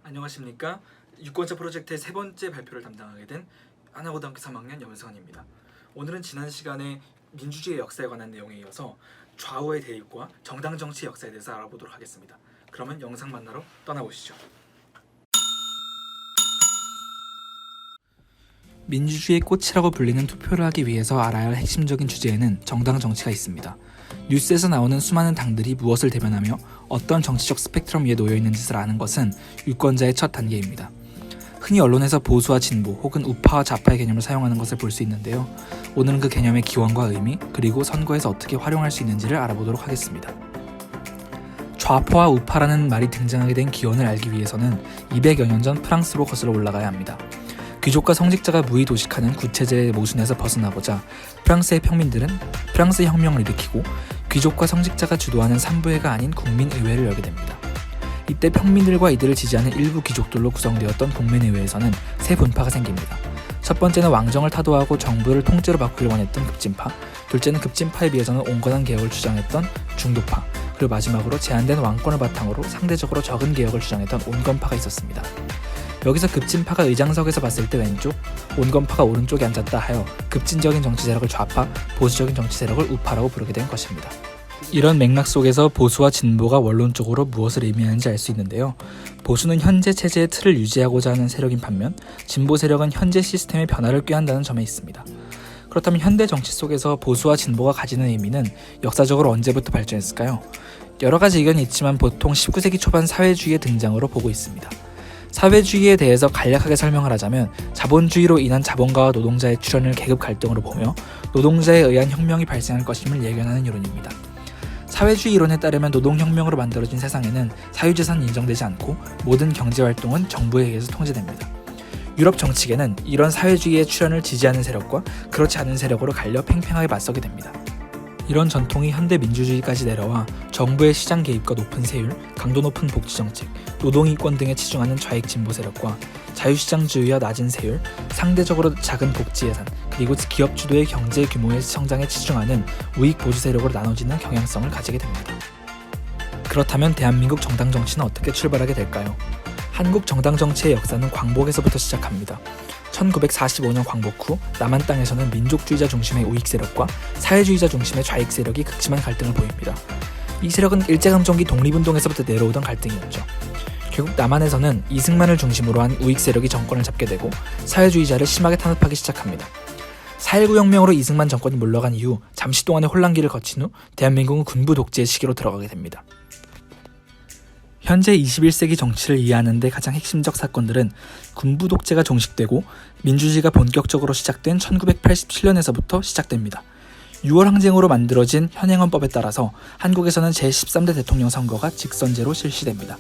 안녕하십니까. 유권자 프로젝트의 세 번째 발표를 담당하게 된 하나고등학교 3학년 염성환입니다. 오늘은 지난 시간에 민주주의 역사에 관한 내용에 이어서 좌우의 대립과 정당 정치 역사에 대해서 알아보도록 하겠습니다. 그러면 영상 만나러 떠나보시죠. 민주주의의 꽃이라고 불리는 투표를 하기 위해서 알아야 할 핵심적인 주제에는 정당 정치가 있습니다. 뉴스에서 나오는 수많은 당들이 무엇을 대변하며 어떤 정치적 스펙트럼 위에 놓여있는 짓을 아는 것은 유권자의 첫 단계입니다. 흔히 언론에서 보수와 진보 혹은 우파와 좌파의 개념을 사용하는 것을 볼 수 있는데요. 오늘은 그 개념의 기원과 의미 그리고 선거에서 어떻게 활용할 수 있는지를 알아보도록 하겠습니다. 좌파와 우파라는 말이 등장하게 된 기원을 알기 위해서는 200여 년 전 프랑스로 거슬러 올라가야 합니다. 귀족과 성직자가 무의 도식하는 구체제의 모순에서 벗어나고자 프랑스의 평민들은 프랑스 혁명을 일으키고 귀족과 성직자가 주도하는 산부회가 아닌 국민의회를 열게 됩니다. 이때 평민들과 이들을 지지하는 일부 귀족들로 구성되었던 국민의회에서는 세 분파가 생깁니다. 첫 번째는 왕정을 타도하고 정부를 통째로 바꾸기를 원했던 급진파, 둘째는 급진파에 비해서는 온건한 개혁을 주장했던 중도파, 그리고 마지막으로 제한된 왕권을 바탕으로 상대적으로 적은 개혁을 주장했던 온건파가 있었습니다. 여기서 급진파가 의장석에서 봤을 때 왼쪽, 온건파가 오른쪽에 앉았다 하여 급진적인 정치 세력을 좌파, 보수적인 정치 세력을 우파라고 부르게 된 것입니다. 이런 맥락 속에서 보수와 진보가 원론적으로 무엇을 의미하는지 알 수 있는데요. 보수는 현재 체제의 틀을 유지하고자 하는 세력인 반면 진보 세력은 현재 시스템의 변화를 꾀한다는 점에 있습니다. 그렇다면 현대 정치 속에서 보수와 진보가 가지는 의미는 역사적으로 언제부터 발전했을까요? 여러 가지 의견이 있지만 보통 19세기 초반 사회주의의 등장으로 보고 있습니다. 사회주의에 대해서 간략하게 설명을 하자면 자본주의로 인한 자본가와 노동자의 출현을 계급 갈등으로 보며 노동자에 의한 혁명이 발생할 것임을 예견하는 이론입니다. 사회주의 이론에 따르면 노동혁명으로 만들어진 세상에는 사유재산이 인정되지 않고 모든 경제활동은 정부에 의해서 통제됩니다. 유럽 정치계는 이런 사회주의의 출현을 지지하는 세력과 그렇지 않은 세력으로 갈려 팽팽하게 맞서게 됩니다. 이런 전통이 현대 민주주의까지 내려와 정부의 시장 개입과 높은 세율, 강도 높은 복지정책, 노동이권 등에 치중하는 좌익 진보 세력과 자유시장주의와 낮은 세율, 상대적으로 작은 복지예산, 그리고 기업 주도의 경제 규모의 성장에 치중하는 우익 보수 세력으로 나눠지는 경향성을 가지게 됩니다. 그렇다면 대한민국 정당 정치는 어떻게 출발하게 될까요? 한국 정당 정치의 역사는 광복에서부터 시작합니다. 1945년 광복 후 남한 땅에서는 민족주의자 중심의 우익 세력과 사회주의자 중심의 좌익 세력이 극심한 갈등을 보입니다. 이 세력은 일제강점기 독립운동에서부터 내려오던 갈등이었죠. 결국 남한에서는 이승만을 중심으로 한 우익 세력이 정권을 잡게 되고 사회주의자를 심하게 탄압하기 시작합니다. 4.19 혁명으로 이승만 정권이 물러간 이후 잠시 동안의 혼란기를 거친 후 대한민국은 군부 독재의 시기로 들어가게 됩니다. 현재 21세기 정치를 이해하는 데 가장 핵심적 사건들은 군부 독재가 종식되고 민주주의가 본격적으로 시작된 1987년에서부터 시작됩니다. 6월 항쟁으로 만들어진 현행헌법에 따라서 한국에서는 제13대 대통령 선거가 직선제로 실시됩니다.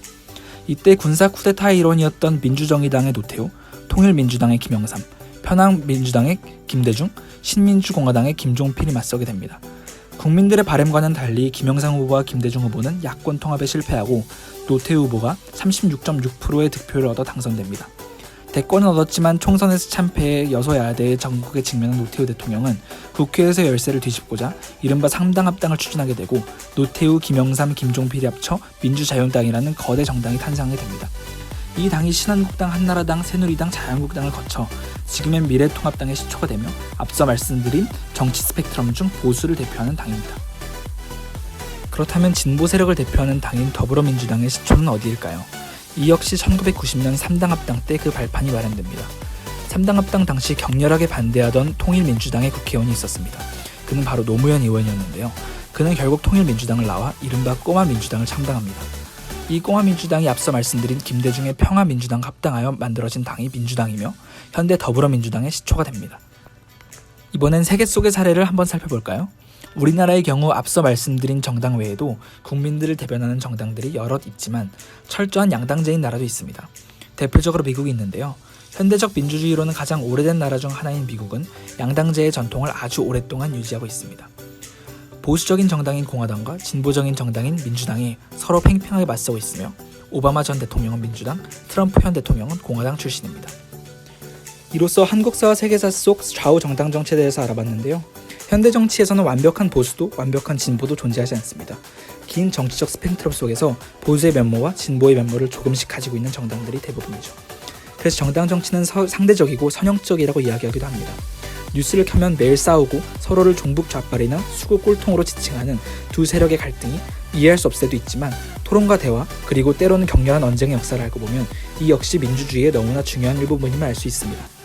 이때 군사 쿠데타의 일원이었던 민주정의당의 노태우, 통일민주당의 김영삼, 편향민주당의 김대중, 신민주공화당의 김종필이 맞서게 됩니다. 국민들의 바람과는 달리 김영삼 후보와 김대중 후보는 야권 통합에 실패하고 노태우 후보가 36.6%의 득표를 얻어 당선됩니다. 대권은 얻었지만 총선에서 참패해 여소야대의 전국에 직면한 노태우 대통령은 국회에서 열세를 뒤집고자 이른바 3당 합당을 추진하게 되고 노태우, 김영삼, 김종필이 합쳐 민주자유당이라는 거대 정당이 탄생하게 됩니다. 이 당이 신한국당, 한나라당, 새누리당, 자유한국당을 거쳐 지금의 미래통합당의 시초가 되며 앞서 말씀드린 정치 스펙트럼 중 보수를 대표하는 당입니다. 그렇다면 진보 세력을 대표하는 당인 더불어민주당의 시초는 어디일까요? 이 역시 1990년 3당 합당 때 그 발판이 마련됩니다. 3당 합당 당시 격렬하게 반대하던 통일민주당의 국회의원이 있었습니다. 그는 바로 노무현 의원이었는데요. 그는 결국 통일민주당을 나와 이른바 꼬마민주당을 창당합니다. 이 꼬마민주당이 앞서 말씀드린 김대중의 평화민주당과 합당하여 만들어진 당이 민주당이며 현대 더불어민주당의 시초가 됩니다. 이번엔 세계 속의 사례를 한번 살펴볼까요? 우리나라의 경우 앞서 말씀드린 정당 외에도 국민들을 대변하는 정당들이 여럿 있지만 철저한 양당제인 나라도 있습니다. 대표적으로 미국이 있는데요. 현대적 민주주의로는 가장 오래된 나라 중 하나인 미국은 양당제의 전통을 아주 오랫동안 유지하고 있습니다. 보수적인 정당인 공화당과 진보적인 정당인 민주당이 서로 팽팽하게 맞서고 있으며 오바마 전 대통령은 민주당, 트럼프 현 대통령은 공화당 출신입니다. 이로써 한국사와 세계사 속 좌우 정당 정치에 대해서 알아봤는데요. 현대 정치에서는 완벽한 보수도 완벽한 진보도 존재하지 않습니다. 긴 정치적 스펙트럼 속에서 보수의 면모와 진보의 면모를 조금씩 가지고 있는 정당들이 대부분이죠. 그래서 정당 정치는 상대적이고 선형적이라고 이야기하기도 합니다. 뉴스를 켜면 매일 싸우고 서로를 종북 좌빨이나 수구 꼴통으로 지칭하는 두 세력의 갈등이 이해할 수 없을 때도 있지만, 토론과 대화 그리고 때로는 격렬한 언쟁의 역사를 알고 보면 이 역시 민주주의의 너무나 중요한 일부분임을 알 수 있습니다.